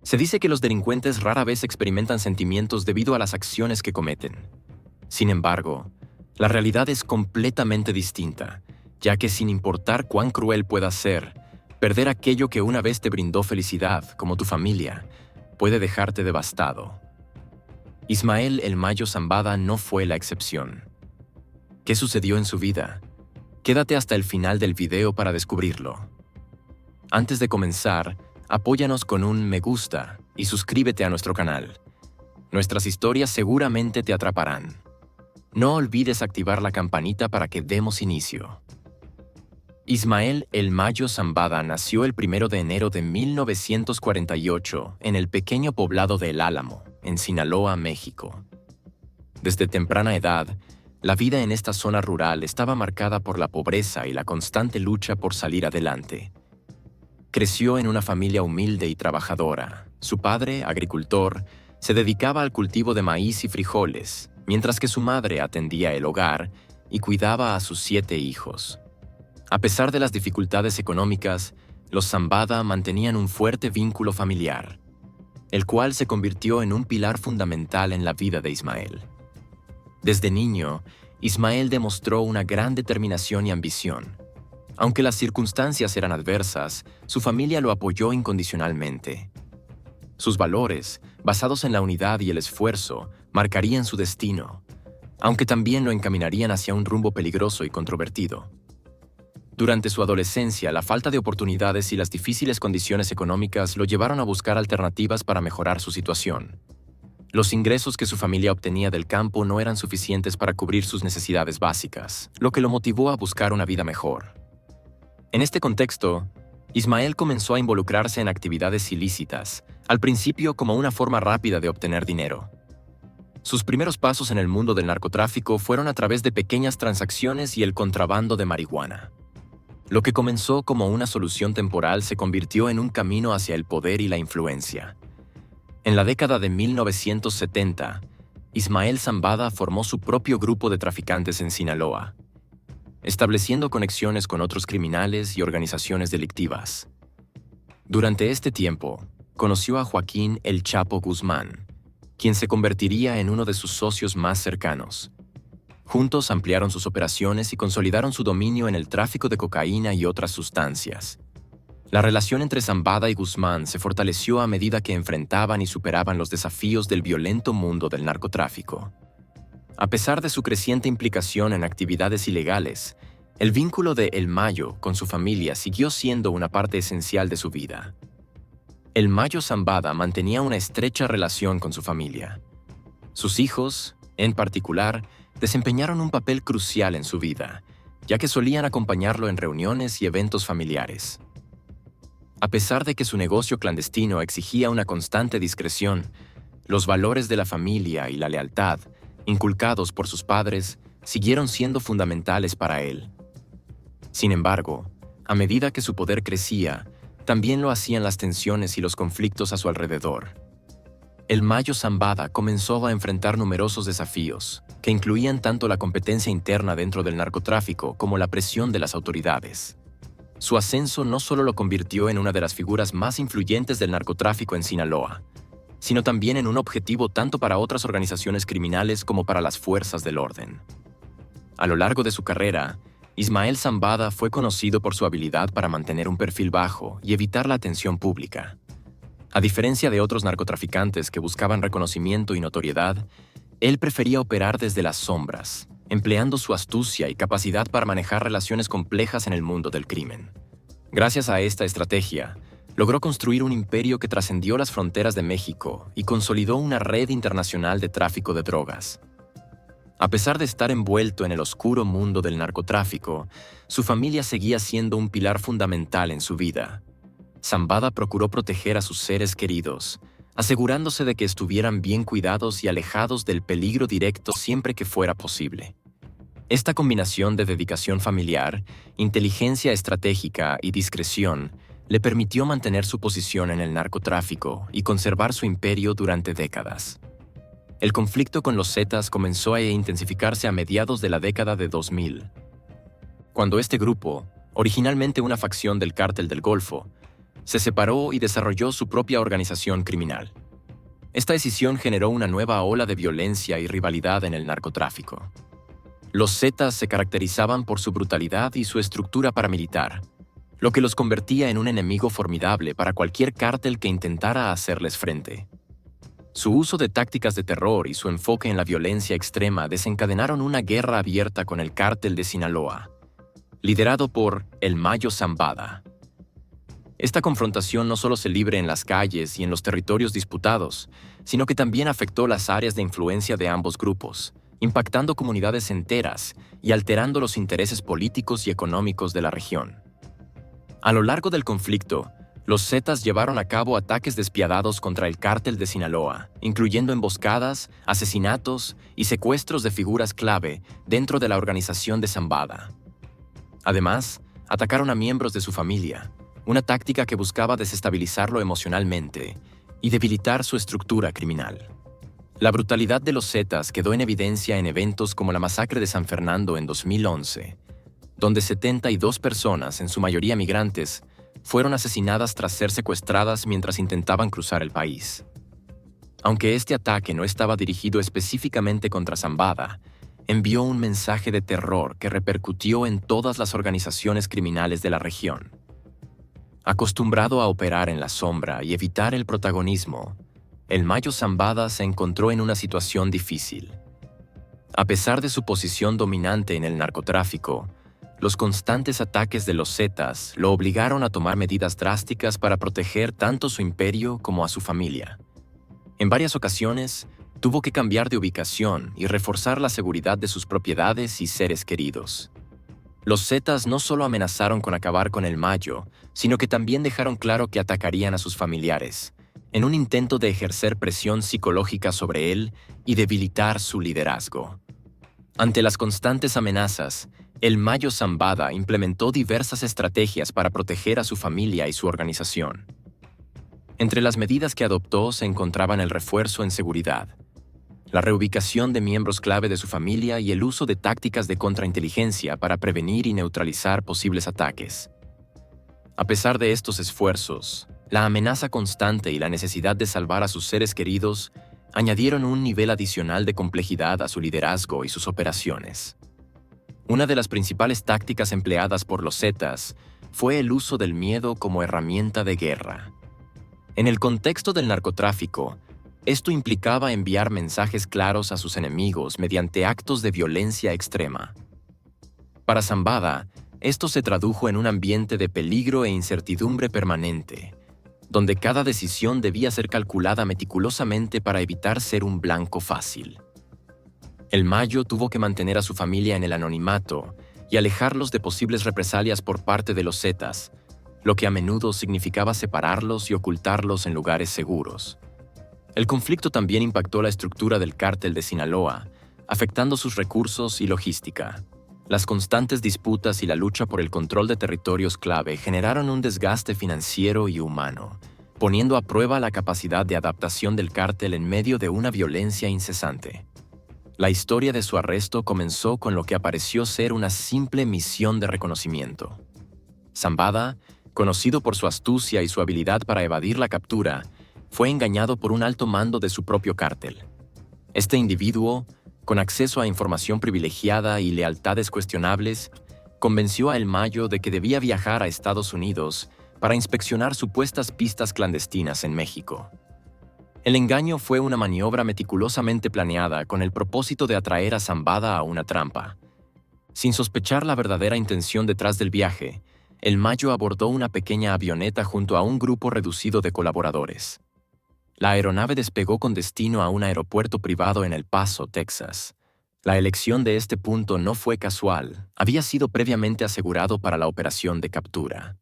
Se dice que los delincuentes rara vez experimentan sentimientos debido a las acciones que cometen. Sin embargo, la realidad es completamente distinta, ya que sin importar cuán cruel pueda ser, perder aquello que una vez te brindó felicidad, como tu familia, puede dejarte devastado. Ismael El Mayo Zambada no fue la excepción. ¿Qué sucedió en su vida? Quédate hasta el final del video para descubrirlo. Antes de comenzar, apóyanos con un me gusta y suscríbete a nuestro canal. Nuestras historias seguramente te atraparán. No olvides activar la campanita para que demos inicio. Ismael El Mayo Zambada nació el 1 de enero de 1948 en el pequeño poblado de El Álamo, en Sinaloa, México. Desde temprana edad, la vida en esta zona rural estaba marcada por la pobreza y la constante lucha por salir adelante. Creció en una familia humilde y trabajadora. Su padre, agricultor, se dedicaba al cultivo de maíz y frijoles, mientras que su madre atendía el hogar y cuidaba a sus 7 hijos. A pesar de las dificultades económicas, los Zambada mantenían un fuerte vínculo familiar, el cual se convirtió en un pilar fundamental en la vida de Ismael. Desde niño, Ismael demostró una gran determinación y ambición. Aunque las circunstancias eran adversas, su familia lo apoyó incondicionalmente. Sus valores, basados en la unidad y el esfuerzo, marcarían su destino, aunque también lo encaminarían hacia un rumbo peligroso y controvertido. Durante su adolescencia, la falta de oportunidades y las difíciles condiciones económicas lo llevaron a buscar alternativas para mejorar su situación. Los ingresos que su familia obtenía del campo no eran suficientes para cubrir sus necesidades básicas, lo que lo motivó a buscar una vida mejor. En este contexto, Ismael comenzó a involucrarse en actividades ilícitas, al principio como una forma rápida de obtener dinero. Sus primeros pasos en el mundo del narcotráfico fueron a través de pequeñas transacciones y el contrabando de marihuana. Lo que comenzó como una solución temporal se convirtió en un camino hacia el poder y la influencia. En la década de 1970, Ismael Zambada formó su propio grupo de traficantes en Sinaloa, estableciendo conexiones con otros criminales y organizaciones delictivas. Durante este tiempo, conoció a Joaquín El Chapo Guzmán, quien se convertiría en uno de sus socios más cercanos. Juntos ampliaron sus operaciones y consolidaron su dominio en el tráfico de cocaína y otras sustancias. La relación entre Zambada y Guzmán se fortaleció a medida que enfrentaban y superaban los desafíos del violento mundo del narcotráfico. A pesar de su creciente implicación en actividades ilegales, el vínculo de El Mayo con su familia siguió siendo una parte esencial de su vida. El Mayo Zambada mantenía una estrecha relación con su familia. Sus hijos, en particular, desempeñaron un papel crucial en su vida, ya que solían acompañarlo en reuniones y eventos familiares. A pesar de que su negocio clandestino exigía una constante discreción, los valores de la familia y la lealtad, inculcados por sus padres, siguieron siendo fundamentales para él. Sin embargo, a medida que su poder crecía, también lo hacían las tensiones y los conflictos a su alrededor. El Mayo Zambada comenzó a enfrentar numerosos desafíos, que incluían tanto la competencia interna dentro del narcotráfico como la presión de las autoridades. Su ascenso no solo lo convirtió en una de las figuras más influyentes del narcotráfico en Sinaloa, sino también en un objetivo tanto para otras organizaciones criminales como para las fuerzas del orden. A lo largo de su carrera, Ismael Zambada fue conocido por su habilidad para mantener un perfil bajo y evitar la atención pública. A diferencia de otros narcotraficantes que buscaban reconocimiento y notoriedad, él prefería operar desde las sombras, empleando su astucia y capacidad para manejar relaciones complejas en el mundo del crimen. Gracias a esta estrategia, logró construir un imperio que trascendió las fronteras de México y consolidó una red internacional de tráfico de drogas. A pesar de estar envuelto en el oscuro mundo del narcotráfico, su familia seguía siendo un pilar fundamental en su vida. Zambada procuró proteger a sus seres queridos, asegurándose de que estuvieran bien cuidados y alejados del peligro directo siempre que fuera posible. Esta combinación de dedicación familiar, inteligencia estratégica y discreción le permitió mantener su posición en el narcotráfico y conservar su imperio durante décadas. El conflicto con los Zetas comenzó a intensificarse a mediados de la década de 2000, cuando este grupo, originalmente una facción del Cártel del Golfo, se separó y desarrolló su propia organización criminal. Esta decisión generó una nueva ola de violencia y rivalidad en el narcotráfico. Los Zetas se caracterizaban por su brutalidad y su estructura paramilitar, lo que los convertía en un enemigo formidable para cualquier cártel que intentara hacerles frente. Su uso de tácticas de terror y su enfoque en la violencia extrema desencadenaron una guerra abierta con el cártel de Sinaloa, liderado por el Mayo Zambada. Esta confrontación no solo se libró en las calles y en los territorios disputados, sino que también afectó las áreas de influencia de ambos grupos, impactando comunidades enteras y alterando los intereses políticos y económicos de la región. A lo largo del conflicto, los Zetas llevaron a cabo ataques despiadados contra el cártel de Sinaloa, incluyendo emboscadas, asesinatos y secuestros de figuras clave dentro de la organización de Zambada. Además, atacaron a miembros de su familia, una táctica que buscaba desestabilizarlo emocionalmente y debilitar su estructura criminal. La brutalidad de los Zetas quedó en evidencia en eventos como la masacre de San Fernando en 2011, donde 72 personas, en su mayoría migrantes, fueron asesinadas tras ser secuestradas mientras intentaban cruzar el país. Aunque este ataque no estaba dirigido específicamente contra Zambada, envió un mensaje de terror que repercutió en todas las organizaciones criminales de la región. Acostumbrado a operar en la sombra y evitar el protagonismo, el Mayo Zambada se encontró en una situación difícil. A pesar de su posición dominante en el narcotráfico, los constantes ataques de los Zetas lo obligaron a tomar medidas drásticas para proteger tanto su imperio como a su familia. En varias ocasiones, tuvo que cambiar de ubicación y reforzar la seguridad de sus propiedades y seres queridos. Los Zetas no solo amenazaron con acabar con el Mayo, sino que también dejaron claro que atacarían a sus familiares, en un intento de ejercer presión psicológica sobre él y debilitar su liderazgo. Ante las constantes amenazas, el Mayo Zambada implementó diversas estrategias para proteger a su familia y su organización. Entre las medidas que adoptó se encontraban el refuerzo en seguridad, la reubicación de miembros clave de su familia y el uso de tácticas de contrainteligencia para prevenir y neutralizar posibles ataques. A pesar de estos esfuerzos, la amenaza constante y la necesidad de salvar a sus seres queridos añadieron un nivel adicional de complejidad a su liderazgo y sus operaciones. Una de las principales tácticas empleadas por los Zetas fue el uso del miedo como herramienta de guerra. En el contexto del narcotráfico, esto implicaba enviar mensajes claros a sus enemigos mediante actos de violencia extrema. Para Zambada, esto se tradujo en un ambiente de peligro e incertidumbre permanente, donde cada decisión debía ser calculada meticulosamente para evitar ser un blanco fácil. El Mayo tuvo que mantener a su familia en el anonimato y alejarlos de posibles represalias por parte de los Zetas, lo que a menudo significaba separarlos y ocultarlos en lugares seguros. El conflicto también impactó la estructura del cártel de Sinaloa, afectando sus recursos y logística. Las constantes disputas y la lucha por el control de territorios clave generaron un desgaste financiero y humano, poniendo a prueba la capacidad de adaptación del cártel en medio de una violencia incesante. La historia de su arresto comenzó con lo que pareció ser una simple misión de reconocimiento. Zambada, conocido por su astucia y su habilidad para evadir la captura, fue engañado por un alto mando de su propio cártel. Este individuo, con acceso a información privilegiada y lealtades cuestionables, convenció a El Mayo de que debía viajar a Estados Unidos para inspeccionar supuestas pistas clandestinas en México. El engaño fue una maniobra meticulosamente planeada con el propósito de atraer a Zambada a una trampa. Sin sospechar la verdadera intención detrás del viaje, El Mayo abordó una pequeña avioneta junto a un grupo reducido de colaboradores. La aeronave despegó con destino a un aeropuerto privado en El Paso, Texas. La elección de este punto no fue casual, había sido previamente asegurado para la operación de captura.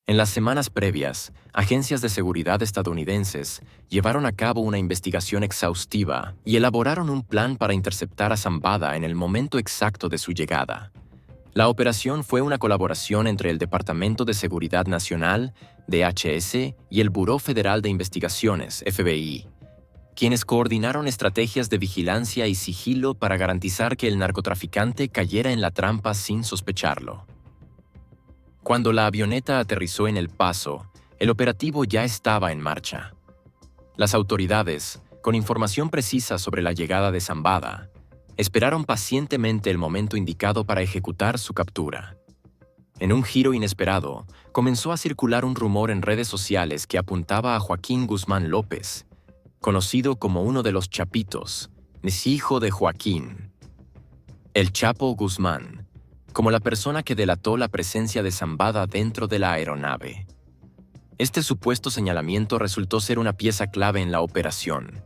En las semanas previas, agencias de seguridad estadounidenses llevaron a cabo una investigación exhaustiva y elaboraron un plan para interceptar a Zambada en el momento exacto de su llegada. La operación fue una colaboración entre el Departamento de Seguridad Nacional, DHS, y el Buró Federal de Investigaciones, FBI, quienes coordinaron estrategias de vigilancia y sigilo para garantizar que el narcotraficante cayera en la trampa sin sospecharlo. Cuando la avioneta aterrizó en El Paso, El operativo ya estaba en marcha. Las autoridades, con información precisa sobre la llegada de Zambada, esperaron pacientemente el momento indicado para ejecutar su captura. En un giro inesperado, comenzó a circular un rumor en redes sociales que apuntaba a Joaquín Guzmán López, conocido como uno de los Chapitos, hijo de Joaquín, el Chapo Guzmán, como la persona que delató la presencia de Zambada dentro de la aeronave. Este supuesto señalamiento resultó ser una pieza clave en la operación,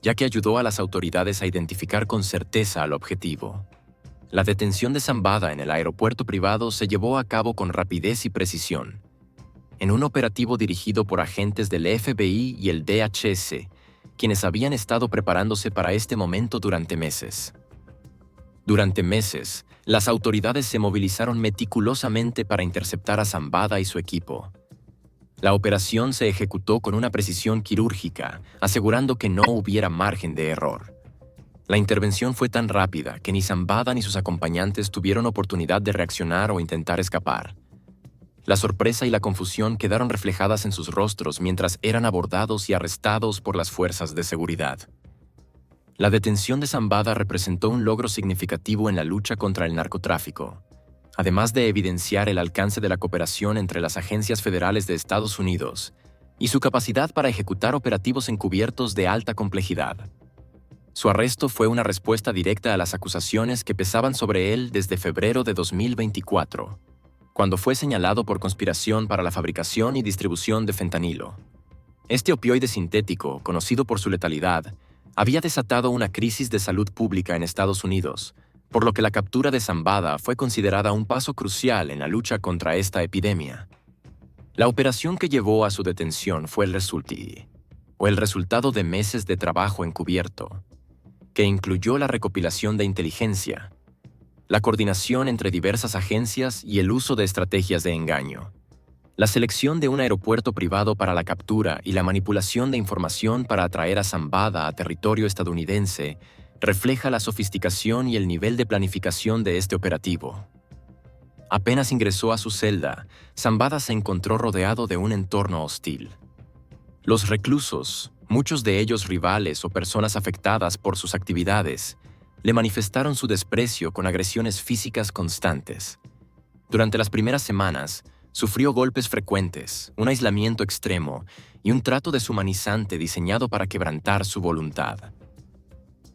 ya que ayudó a las autoridades a identificar con certeza al objetivo. La detención de Zambada en el aeropuerto privado se llevó a cabo con rapidez y precisión, en un operativo dirigido por agentes del FBI y el DHS, quienes habían estado preparándose para este momento durante meses. Durante meses, las autoridades se movilizaron meticulosamente para interceptar a Zambada y su equipo. La operación se ejecutó con una precisión quirúrgica, asegurando que no hubiera margen de error. La intervención fue tan rápida que ni Zambada ni sus acompañantes tuvieron oportunidad de reaccionar o intentar escapar. La sorpresa y la confusión quedaron reflejadas en sus rostros mientras eran abordados y arrestados por las fuerzas de seguridad. La detención de Zambada representó un logro significativo en la lucha contra el narcotráfico, además de evidenciar el alcance de la cooperación entre las agencias federales de Estados Unidos y su capacidad para ejecutar operativos encubiertos de alta complejidad. Su arresto fue una respuesta directa a las acusaciones que pesaban sobre él desde febrero de 2024, cuando fue señalado por conspiración para la fabricación y distribución de fentanilo. Este opioide sintético, conocido por su letalidad, había desatado una crisis de salud pública en Estados Unidos, por lo que la captura de Zambada fue considerada un paso crucial en la lucha contra esta epidemia. La operación que llevó a su detención fue el resultado de meses de trabajo encubierto, que incluyó la recopilación de inteligencia, la coordinación entre diversas agencias y el uso de estrategias de engaño. La selección de un aeropuerto privado para la captura y la manipulación de información para atraer a Zambada a territorio estadounidense refleja la sofisticación y el nivel de planificación de este operativo. Apenas ingresó a su celda, Zambada se encontró rodeado de un entorno hostil. Los reclusos, muchos de ellos rivales o personas afectadas por sus actividades, le manifestaron su desprecio con agresiones físicas constantes. Durante las primeras semanas, sufrió golpes frecuentes, un aislamiento extremo y un trato deshumanizante diseñado para quebrantar su voluntad.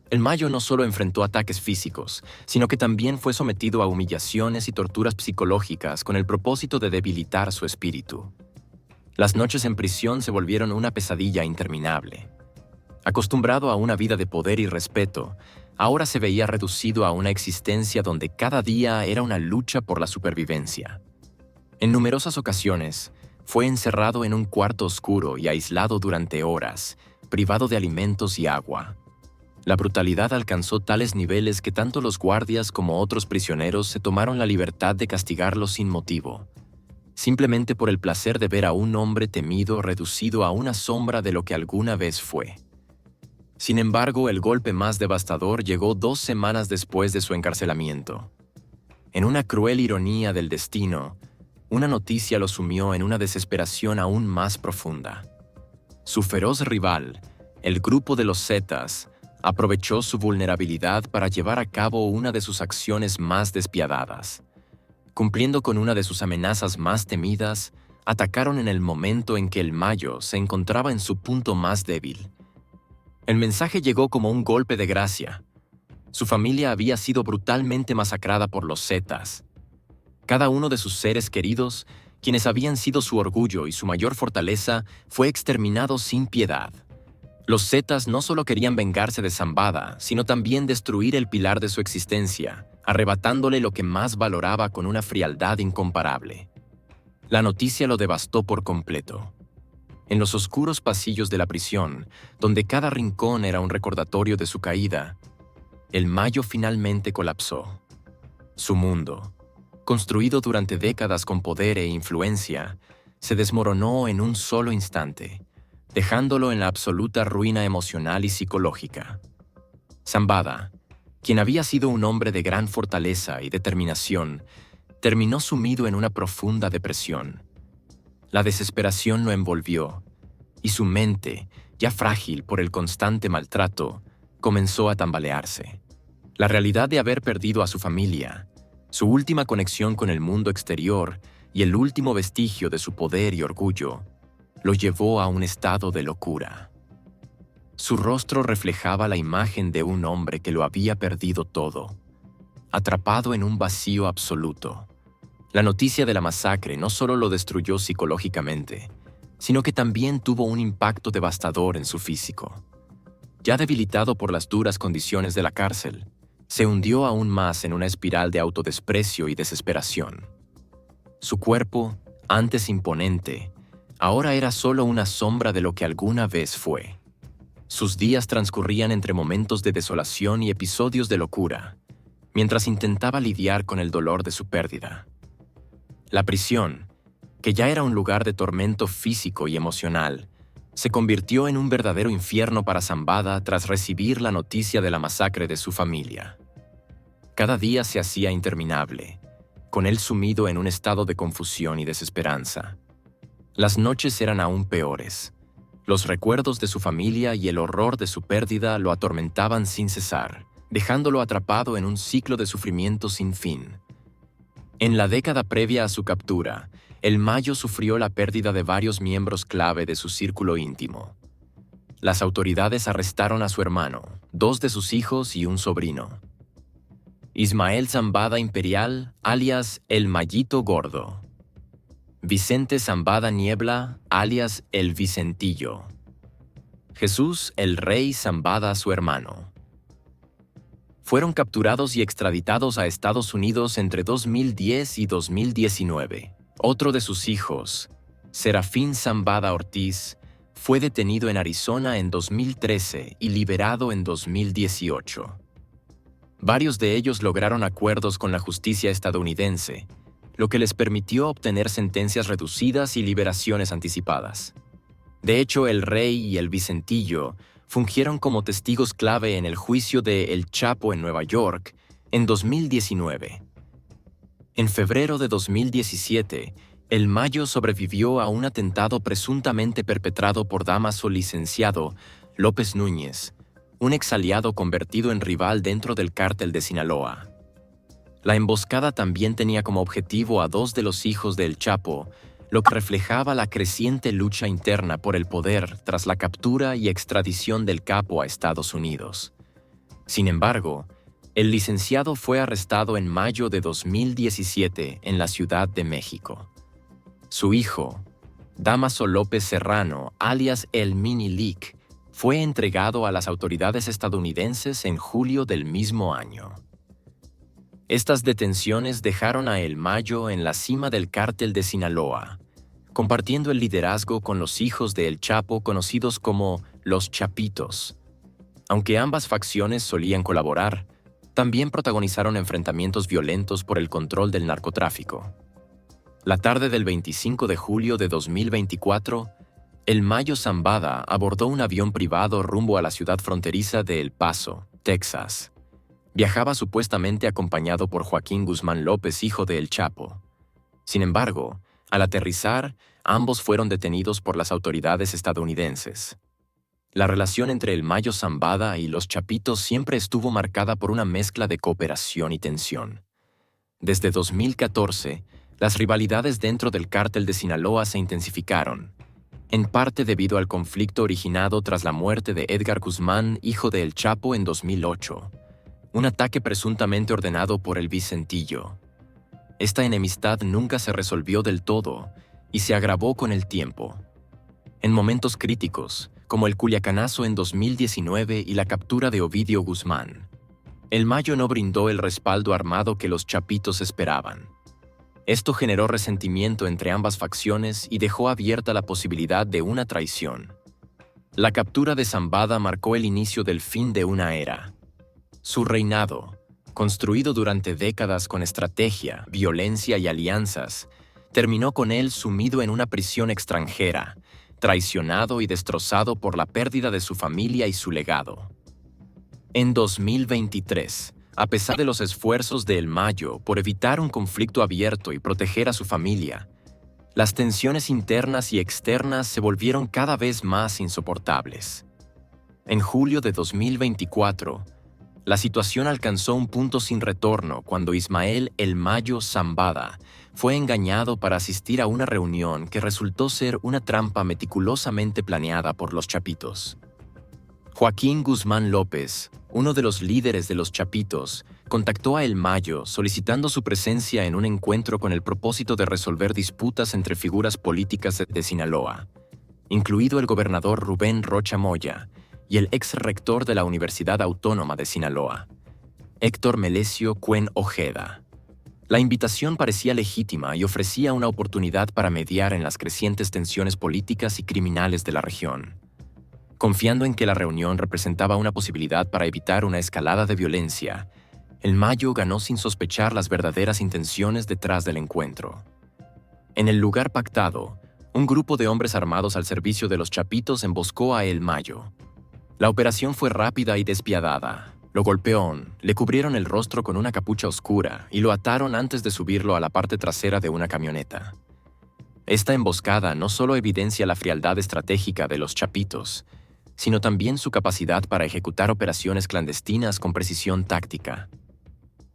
El Mayo no solo enfrentó ataques físicos, sino que también fue sometido a humillaciones y torturas psicológicas con el propósito de debilitar su espíritu. Las noches en prisión se volvieron una pesadilla interminable. Acostumbrado a una vida de poder y respeto, ahora se veía reducido a una existencia donde cada día era una lucha por la supervivencia. En numerosas ocasiones, fue encerrado en un cuarto oscuro y aislado durante horas, privado de alimentos y agua. La brutalidad alcanzó tales niveles que tanto los guardias como otros prisioneros se tomaron la libertad de castigarlo sin motivo, simplemente por el placer de ver a un hombre temido reducido a una sombra de lo que alguna vez fue. Sin embargo, el golpe más devastador llegó 2 semanas después de su encarcelamiento. En una cruel ironía del destino, una noticia lo sumió en una desesperación aún más profunda. Su feroz rival, el grupo de los Zetas, aprovechó su vulnerabilidad para llevar a cabo una de sus acciones más despiadadas. Cumpliendo con una de sus amenazas más temidas, atacaron en el momento en que el Mayo se encontraba en su punto más débil. El mensaje llegó como un golpe de gracia. Su familia había sido brutalmente masacrada por los Zetas. Cada uno de sus seres queridos, quienes habían sido su orgullo y su mayor fortaleza, fue exterminado sin piedad. Los Zetas no solo querían vengarse de Zambada, sino también destruir el pilar de su existencia, arrebatándole lo que más valoraba con una frialdad incomparable. La noticia lo devastó por completo. En los oscuros pasillos de la prisión, donde cada rincón era un recordatorio de su caída, el Mayo finalmente colapsó. Su mundo, construido durante décadas con poder e influencia, se desmoronó en un solo instante, dejándolo en la absoluta ruina emocional y psicológica. Zambada, quien había sido un hombre de gran fortaleza y determinación, terminó sumido en una profunda depresión. La desesperación lo envolvió, y su mente, ya frágil por el constante maltrato, comenzó a tambalearse. La realidad de haber perdido a su familia, su última conexión con el mundo exterior y el último vestigio de su poder y orgullo, lo llevó a un estado de locura. Su rostro reflejaba la imagen de un hombre que lo había perdido todo, atrapado en un vacío absoluto. La noticia de la masacre no solo lo destruyó psicológicamente, sino que también tuvo un impacto devastador en su físico. Ya debilitado por las duras condiciones de la cárcel, se hundió aún más en una espiral de autodesprecio y desesperación. Su cuerpo, antes imponente, ahora era solo una sombra de lo que alguna vez fue. Sus días transcurrían entre momentos de desolación y episodios de locura, mientras intentaba lidiar con el dolor de su pérdida. La prisión, que ya era un lugar de tormento físico y emocional, se convirtió en un verdadero infierno para Zambada tras recibir la noticia de la masacre de su familia. Cada día se hacía interminable, con él sumido en un estado de confusión y desesperanza. Las noches eran aún peores. Los recuerdos de su familia y el horror de su pérdida lo atormentaban sin cesar, dejándolo atrapado en un ciclo de sufrimiento sin fin. En la década previa a su captura, el Mayo sufrió la pérdida de varios miembros clave de su círculo íntimo. Las autoridades arrestaron a su hermano, 2 de sus hijos y un sobrino. Ismael Zambada Imperial, alias El Mayito Gordo. Vicente Zambada Niebla, alias El Vicentillo. Jesús el Rey Zambada, su hermano. Fueron capturados y extraditados a Estados Unidos entre 2010 y 2019. Otro de sus hijos, Serafín Zambada Ortiz, fue detenido en Arizona en 2013 y liberado en 2018. Varios de ellos lograron acuerdos con la justicia estadounidense, lo que les permitió obtener sentencias reducidas y liberaciones anticipadas. De hecho, el Rey y el Vicentillo fungieron como testigos clave en el juicio de El Chapo en Nueva York en 2019. En febrero de 2017, el Mayo sobrevivió a un atentado presuntamente perpetrado por Dámaso Licenciado López Núñez, un exaliado convertido en rival dentro del cártel de Sinaloa. La emboscada también tenía como objetivo a 2 de los hijos de El Chapo, lo que reflejaba la creciente lucha interna por el poder tras la captura y extradición del capo a Estados Unidos. Sin embargo, el licenciado fue arrestado en mayo de 2017 en la Ciudad de México. Su hijo, Dámaso López Serrano, alias El Mini-Lic, fue entregado a las autoridades estadounidenses en julio del mismo año. Estas detenciones dejaron a El Mayo en la cima del cártel de Sinaloa, compartiendo el liderazgo con los hijos de El Chapo conocidos como los Chapitos. Aunque ambas facciones solían colaborar, también protagonizaron enfrentamientos violentos por el control del narcotráfico. La tarde del 25 de julio de 2024, El Mayo Zambada abordó un avión privado rumbo a la ciudad fronteriza de El Paso, Texas. Viajaba supuestamente acompañado por Joaquín Guzmán López, hijo de El Chapo. Sin embargo, al aterrizar, ambos fueron detenidos por las autoridades estadounidenses. La relación entre El Mayo Zambada y los Chapitos siempre estuvo marcada por una mezcla de cooperación y tensión. Desde 2014, las rivalidades dentro del cártel de Sinaloa se intensificaron, en parte debido al conflicto originado tras la muerte de Edgar Guzmán, hijo de El Chapo, en 2008, un ataque presuntamente ordenado por el Vicentillo. Esta enemistad nunca se resolvió del todo y se agravó con el tiempo. En momentos críticos, como el Culiacanazo en 2019 y la captura de Ovidio Guzmán, El Mayo no brindó el respaldo armado que los Chapitos esperaban. Esto generó resentimiento entre ambas facciones y dejó abierta la posibilidad de una traición. La captura de Zambada marcó el inicio del fin de una era. Su reinado, construido durante décadas con estrategia, violencia y alianzas, terminó con él sumido en una prisión extranjera, traicionado y destrozado por la pérdida de su familia y su legado. En 2023, a pesar de los esfuerzos de El Mayo por evitar un conflicto abierto y proteger a su familia, Las tensiones internas y externas se volvieron cada vez más insoportables. En julio de 2024, la situación alcanzó un punto sin retorno cuando Ismael El Mayo Zambada fue engañado para asistir a una reunión que resultó ser una trampa meticulosamente planeada por los Chapitos. Joaquín Guzmán López, uno de los líderes de los Chapitos, contactó a El Mayo solicitando su presencia en un encuentro con el propósito de resolver disputas entre figuras políticas de Sinaloa, incluido el gobernador Rubén Rocha Moya y el ex rector de la Universidad Autónoma de Sinaloa, Héctor Melesio Cuen Ojeda. La invitación parecía legítima y ofrecía una oportunidad para mediar en las crecientes tensiones políticas y criminales de la región. Confiando en que la reunión representaba una posibilidad para evitar una escalada de violencia, El Mayo ganó sin sospechar las verdaderas intenciones detrás del encuentro. En el lugar pactado, un grupo de hombres armados al servicio de los Chapitos emboscó a El Mayo. La operación fue rápida y despiadada. Lo golpearon, le cubrieron el rostro con una capucha oscura y lo ataron antes de subirlo a la parte trasera de una camioneta. Esta emboscada no solo evidencia la frialdad estratégica de los Chapitos, sino también su capacidad para ejecutar operaciones clandestinas con precisión táctica.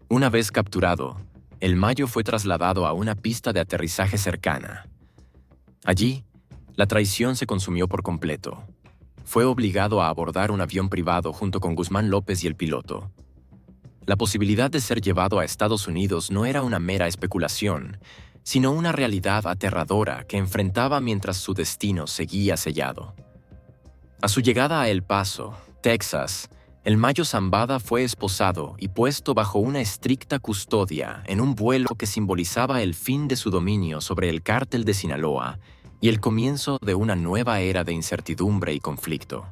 Una vez capturado, El Mayo fue trasladado a una pista de aterrizaje cercana. Allí, la traición se consumió por completo. Fue obligado a abordar un avión privado junto con Guzmán López y el piloto. La posibilidad de ser llevado a Estados Unidos no era una mera especulación, sino una realidad aterradora que enfrentaba mientras su destino seguía sellado. A su llegada a El Paso, Texas, El Mayo Zambada fue esposado y puesto bajo una estricta custodia en un vuelo que simbolizaba el fin de su dominio sobre el cártel de Sinaloa y el comienzo de una nueva era de incertidumbre y conflicto.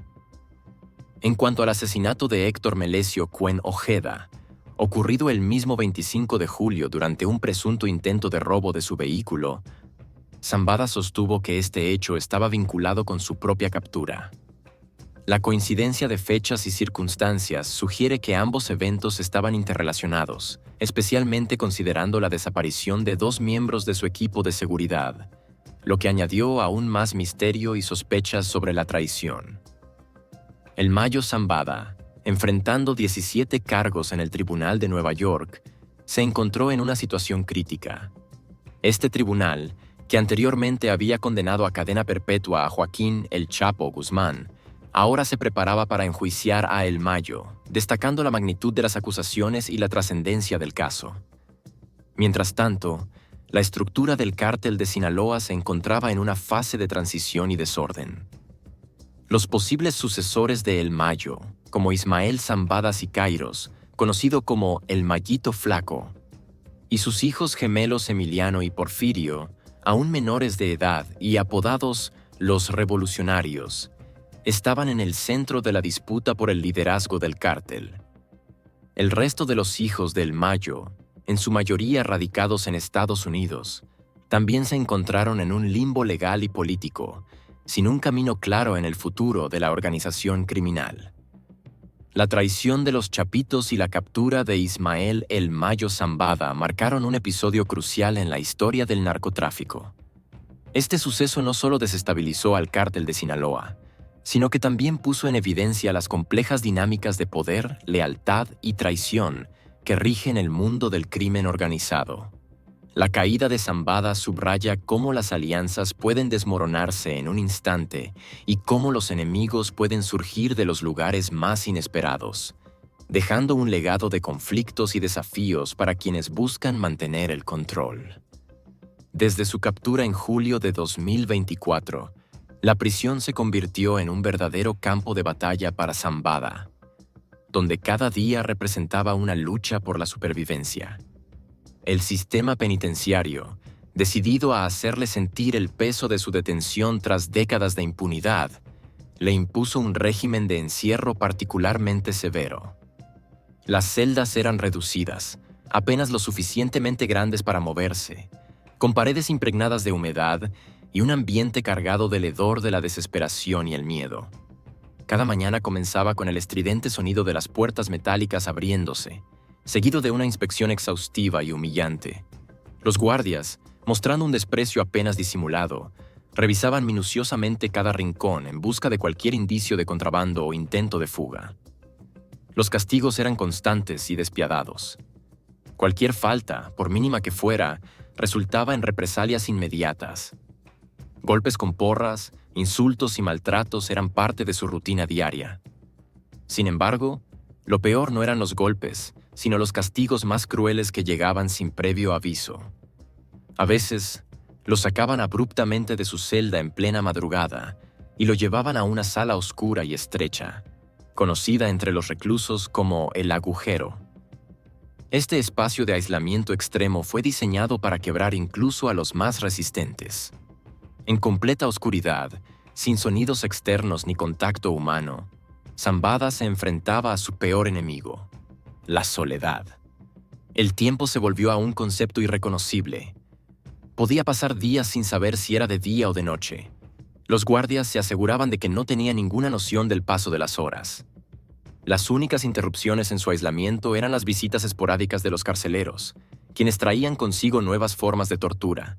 En cuanto al asesinato de Héctor Melesio Cuen Ojeda, ocurrido el mismo 25 de julio durante un presunto intento de robo de su vehículo, Zambada sostuvo que este hecho estaba vinculado con su propia captura. La coincidencia de fechas y circunstancias sugiere que ambos eventos estaban interrelacionados, especialmente considerando la desaparición de 2 miembros de su equipo de seguridad, lo que añadió aún más misterio y sospechas sobre la traición. El Mayo Zambada, enfrentando 17 cargos en el Tribunal de Nueva York, se encontró en una situación crítica. Este tribunal, que anteriormente había condenado a cadena perpetua a Joaquín El Chapo Guzmán, ahora se preparaba para enjuiciar a El Mayo, destacando la magnitud de las acusaciones y la trascendencia del caso. Mientras tanto, la estructura del cártel de Sinaloa se encontraba en una fase de transición y desorden. Los posibles sucesores de El Mayo, como Ismael Zambada Siqueiros, conocido como El Mayito Flaco, y sus hijos gemelos Emiliano y Porfirio, aún menores de edad y apodados los Revolucionarios, estaban en el centro de la disputa por el liderazgo del cártel. El resto de los hijos del Mayo, en su mayoría radicados en Estados Unidos, también se encontraron en un limbo legal y político, sin un camino claro en el futuro de la organización criminal. La traición de los Chapitos y la captura de Ismael El Mayo Zambada marcaron un episodio crucial en la historia del narcotráfico. Este suceso no solo desestabilizó al cártel de Sinaloa, sino que también puso en evidencia las complejas dinámicas de poder, lealtad y traición que rigen el mundo del crimen organizado. La caída de Zambada subraya cómo las alianzas pueden desmoronarse en un instante y cómo los enemigos pueden surgir de los lugares más inesperados, dejando un legado de conflictos y desafíos para quienes buscan mantener el control. Desde su captura en julio de 2024, la prisión se convirtió en un verdadero campo de batalla para Zambada, donde cada día representaba una lucha por la supervivencia. El sistema penitenciario, decidido a hacerle sentir el peso de su detención tras décadas de impunidad, le impuso un régimen de encierro particularmente severo. Las celdas eran reducidas, apenas lo suficientemente grandes para moverse, con paredes impregnadas de humedad y un ambiente cargado del hedor de la desesperación y el miedo. Cada mañana comenzaba con el estridente sonido de las puertas metálicas abriéndose, seguido de una inspección exhaustiva y humillante. Los guardias, Mostrando un desprecio apenas disimulado, revisaban minuciosamente cada rincón en busca de cualquier indicio de contrabando o intento de fuga. Los castigos eran constantes y despiadados. Cualquier falta, por mínima que fuera, resultaba en represalias inmediatas. Golpes con porras, insultos y maltratos eran parte de su rutina diaria. Sin embargo, lo peor no eran los golpes, sino los castigos más crueles que llegaban sin previo aviso. A veces, lo sacaban abruptamente de su celda en plena madrugada y lo llevaban a una sala oscura y estrecha, conocida entre los reclusos como el agujero. Este espacio de aislamiento extremo fue diseñado para quebrar incluso a los más resistentes. En completa oscuridad, sin sonidos externos ni contacto humano, Zambada se enfrentaba a su peor enemigo, la soledad. El tiempo se volvió a un concepto irreconocible. Podía pasar días sin saber si era de día o de noche. Los guardias se aseguraban de que no tenía ninguna noción del paso de las horas. Las únicas interrupciones en su aislamiento eran las visitas esporádicas de los carceleros, quienes traían consigo nuevas formas de tortura.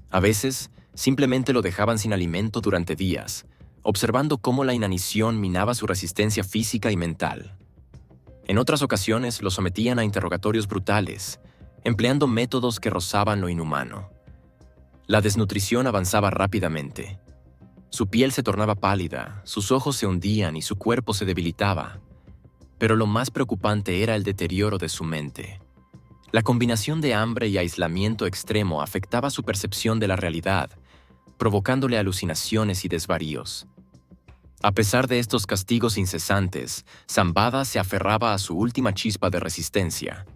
A veces, simplemente lo dejaban sin alimento durante días, observando cómo la inanición minaba su resistencia física y mental. En otras ocasiones lo sometían a interrogatorios brutales, empleando métodos que rozaban lo inhumano. La desnutrición avanzaba rápidamente. Su piel se tornaba pálida, sus ojos se hundían y su cuerpo se debilitaba. Pero lo más preocupante era el deterioro de su mente. La combinación de hambre y aislamiento extremo afectaba su percepción de la realidad, provocándole alucinaciones y desvaríos. A pesar de estos castigos incesantes, Zambada se aferraba a su última chispa de resistencia.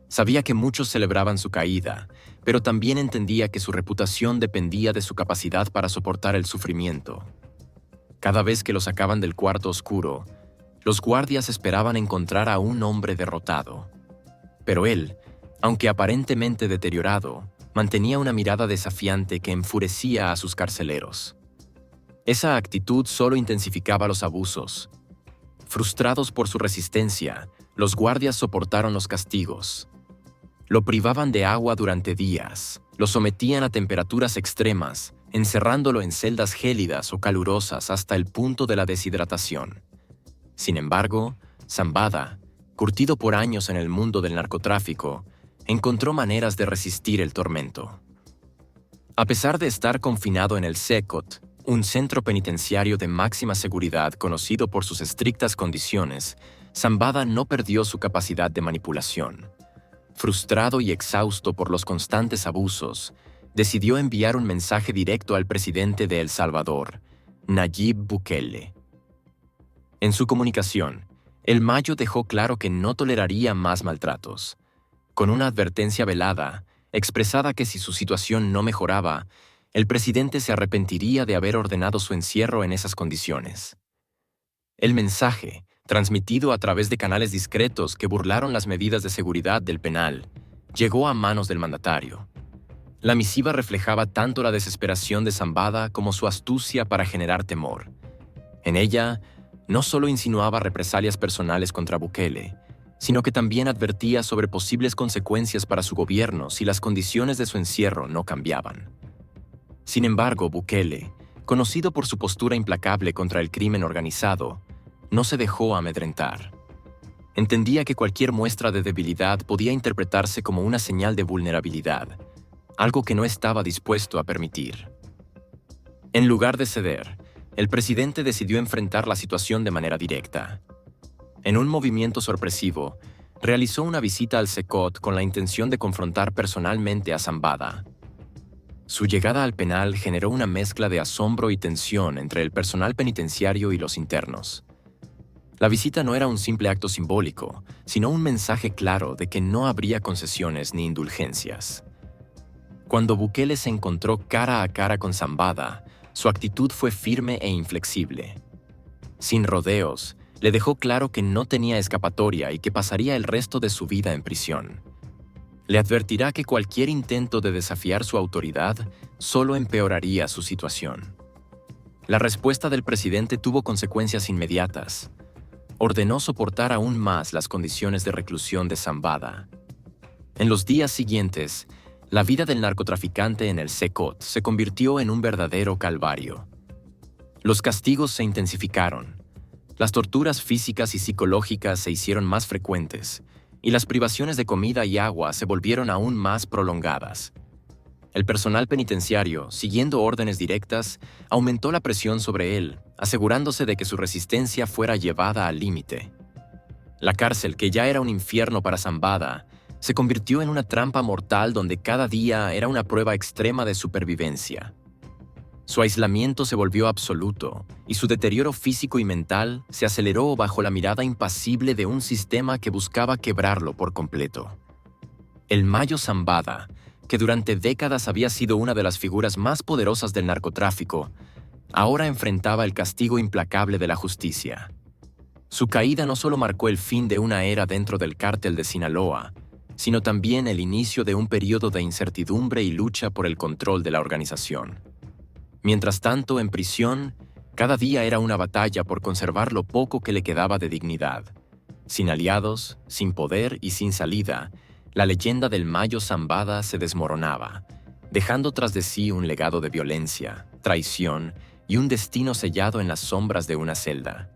Sabía que muchos celebraban su caída, pero también entendía que su reputación dependía de su capacidad para soportar el sufrimiento. Cada vez que lo sacaban del cuarto oscuro, los guardias esperaban encontrar a un hombre derrotado. Pero él, aunque aparentemente deteriorado, mantenía una mirada desafiante que enfurecía a sus carceleros. Esa actitud solo intensificaba los abusos. Frustrados por su resistencia, los guardias soportaron los castigos. Lo privaban de agua durante días, lo sometían a temperaturas extremas, encerrándolo en celdas gélidas o calurosas hasta el punto de la deshidratación. Sin embargo, Zambada, curtido por años en el mundo del narcotráfico, encontró maneras de resistir el tormento. A pesar de estar confinado en el Secot, un centro penitenciario de máxima seguridad conocido por sus estrictas condiciones, Zambada no perdió su capacidad de manipulación. Frustrado y exhausto por los constantes abusos, decidió enviar un mensaje directo al presidente de El Salvador, Nayib Bukele. En su comunicación, el Mayo dejó claro que no toleraría más maltratos, con una advertencia velada, expresada que si su situación no mejoraba, el presidente se arrepentiría de haber ordenado su encierro en esas condiciones. El mensaje, transmitido a través de canales discretos que burlaron las medidas de seguridad del penal, llegó a manos del mandatario. La misiva reflejaba tanto la desesperación de Zambada como su astucia para generar temor. En ella, no solo insinuaba represalias personales contra Bukele, sino que también advertía sobre posibles consecuencias para su gobierno si las condiciones de su encierro no cambiaban. Sin embargo, Bukele, conocido por su postura implacable contra el crimen organizado, no se dejó amedrentar. Entendía que cualquier muestra de debilidad podía interpretarse como una señal de vulnerabilidad, algo que no estaba dispuesto a permitir. En lugar de ceder, el presidente decidió enfrentar la situación de manera directa. En un movimiento sorpresivo, realizó una visita al Secot con la intención de confrontar personalmente a Zambada. Su llegada al penal generó una mezcla de asombro y tensión entre el personal penitenciario y los internos. La visita no era un simple acto simbólico, sino un mensaje claro de que no habría concesiones ni indulgencias. Cuando Bukele se encontró cara a cara con Zambada, su actitud fue firme e inflexible. Sin rodeos, le dejó claro que no tenía escapatoria y que pasaría el resto de su vida en prisión. Le advertirá que cualquier intento de desafiar su autoridad solo empeoraría su situación. La respuesta del presidente tuvo consecuencias inmediatas. Ordenó soportar aún más las condiciones de reclusión de Zambada. En los días siguientes, La vida del narcotraficante en el Secot se convirtió en un verdadero calvario. Los castigos se intensificaron, las torturas físicas y psicológicas se hicieron más frecuentes, y las privaciones de comida y agua se volvieron aún más prolongadas. El personal penitenciario, siguiendo órdenes directas, aumentó la presión sobre él, asegurándose de que su resistencia fuera llevada al límite. La cárcel, que ya era un infierno para Zambada, se convirtió en una trampa mortal donde cada día era una prueba extrema de supervivencia. Su aislamiento se volvió absoluto y su deterioro físico y mental se aceleró bajo la mirada impasible de un sistema que buscaba quebrarlo por completo. El Mayo Zambada, que durante décadas había sido una de las figuras más poderosas del narcotráfico, ahora enfrentaba el castigo implacable de la justicia. Su caída no solo marcó el fin de una era dentro del cártel de Sinaloa, sino también el inicio de un periodo de incertidumbre y lucha por el control de la organización. Mientras tanto, en prisión, cada día era una batalla por conservar lo poco que le quedaba de dignidad. Sin aliados, sin poder y sin salida, la leyenda del Mayo Zambada se desmoronaba, dejando tras de sí un legado de violencia, traición y un destino sellado en las sombras de una celda.